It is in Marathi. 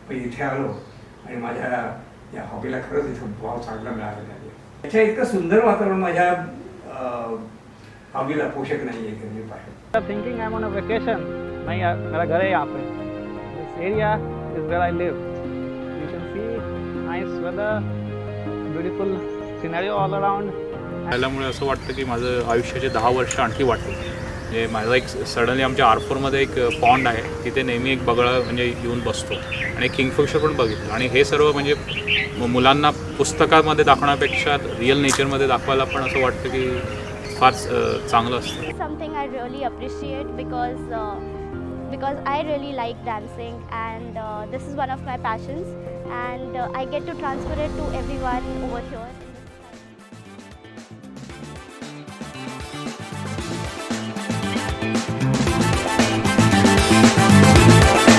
पण इथे आलो आणि माझ्या या हॉबीला खरंच इथं भाव चांगला मिळालेला आहे. त्याच्या इतकं सुंदर वातावरण माझ्या हॉबीला पोषक नाही आहे मी पाहिजे. Thinking I am on a vacation. नहीं यार, मेरा घर है यहाँ पे. This area is where I live. You can see nice weather, beautiful scenario all around. त्यामुळे असं वाटतं की माझं आयुष्याचे 10 वर्ष आणखी वाटतं. म्हणजे माझा एक सडनली आमच्या R4मध्ये एक पॉन्ड आहे, तिथे नेहमी एक बगळा म्हणजे येऊन बसतो आणि किंगफिशर पण बघितलं. आणि हे सर्व म्हणजे मुलांना पुस्तकामध्ये दाखवण्यापेक्षा रिअल नेचरमध्ये दाखवायला पण असं वाटतं की फार चांगलं असतं. Something I really appreciate because I really like dancing and this is one of my passions and I get to transfer it to everyone over here.